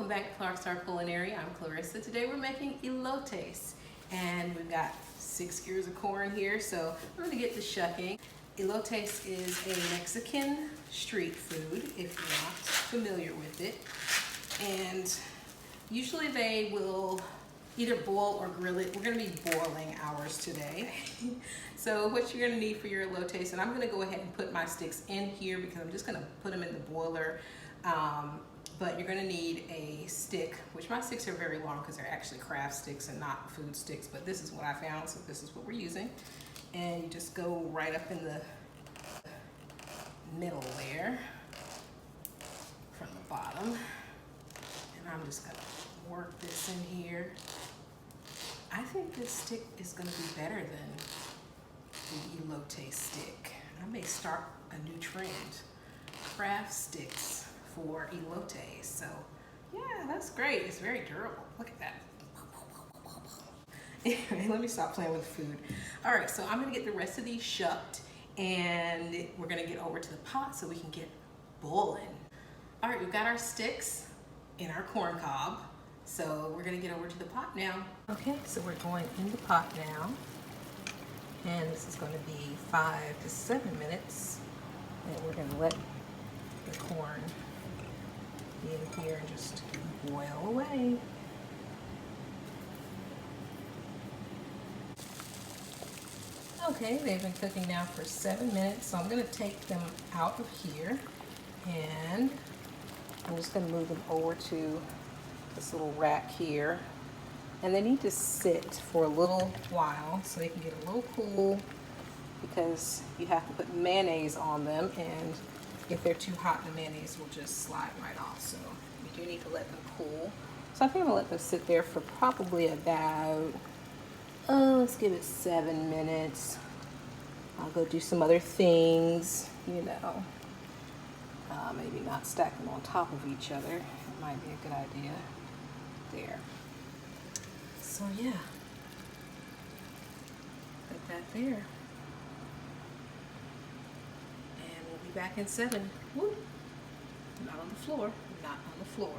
welcome back to Clark Star Culinary. I'm Clarissa. Today we're making elotes, and we've got 6 ears of corn here, so I'm going to get to shucking. Elotes is a Mexican street food, if you're not familiar with it, and usually they will either boil or grill it. We're going to be boiling ours today. So what you're going to need for your elotes, and I'm going to go ahead and put my sticks in here because I'm just going to put them in the boiler. But you're going to need a stick, which my sticks are very long because they're actually craft sticks and not food sticks, but this is what I found, so this is what we're using. And you just go right up in the middle there from the bottom. And I'm just going to work this in here. I think this stick is going to be better than the elote stick. I may start a new trend, craft sticks for elotes. So yeah, that's great. It's very durable. Look at that. Anyway, let me stop playing with food. All right, so I'm gonna get the rest of these shucked, and we're gonna get over to the pot so we can get boiling. All right, we've got our sticks in our corn cob, so we're gonna get over to the pot now. Okay, so we're going in the pot now, and this is gonna be 5 to 7 minutes, and we're gonna let the corn be in here and just boil away. Okay, they've been cooking now for 7 minutes, so I'm going to take them out of here, and I'm just going to move them over to this little rack here. And they need to sit for a little while so they can get a little cool, because you have to put mayonnaise on them, and if they're too hot, the mayonnaise will just slide right off. So you do need to let them cool. So I think I'm gonna let them sit there for probably about, let's give it 7 minutes. I'll go do some other things, you know. Maybe not stack them on top of each other. It might be a good idea. There. So yeah, put that there. Back in 7. Woo. Not on the floor. Not on the floor.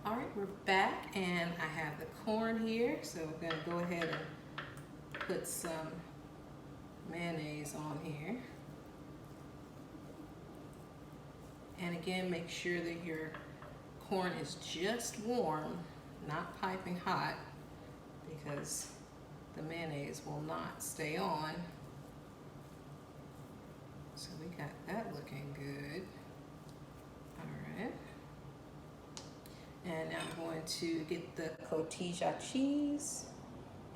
All right, we're back, and I have the corn here, so we're going to go ahead and put some mayonnaise on here. And again, make sure that your corn is just warm, not piping hot, because the mayonnaise will not stay on. So we got that looking good. All right. And now I'm going to get the Cotija cheese,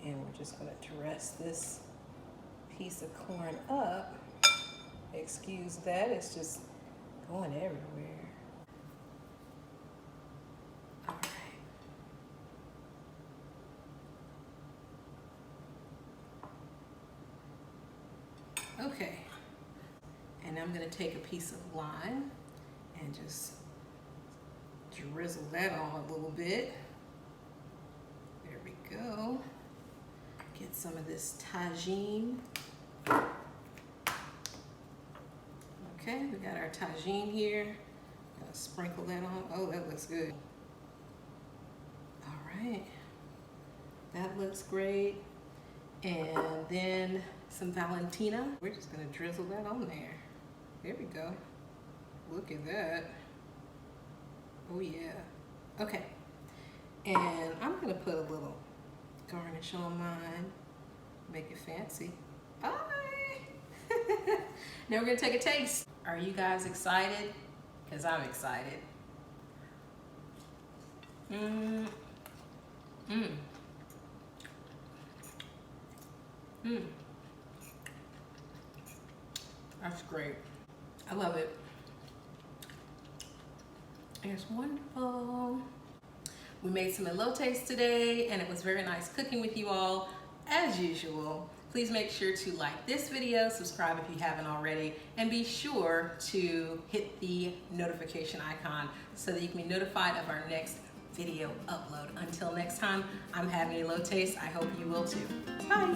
and we're just going to dress this piece of corn up. Excuse that, it's just going everywhere. All right. Okay. And I'm going to take a piece of lime and just drizzle that on a little bit. There we go. Get some of this Tajin. Okay, we got our Tajin here. Gonna sprinkle that on. Oh, that looks good. All right, that looks great. And then some Valentina. We're just gonna drizzle that on there. There we go. Look at that. Oh yeah. Okay. And I'm gonna put a little garnish on mine. Make it fancy. Bye. Now we're gonna take a taste. Are you guys excited? Because I'm excited. That's great. I love it. It's wonderful. We made some elotes today, and it was very nice cooking with you all, as usual. Please make sure to like this video, subscribe if you haven't already, and be sure to hit the notification icon so that you can be notified of our next video upload. Until next time, I'm having elotes. I hope you will too. Bye.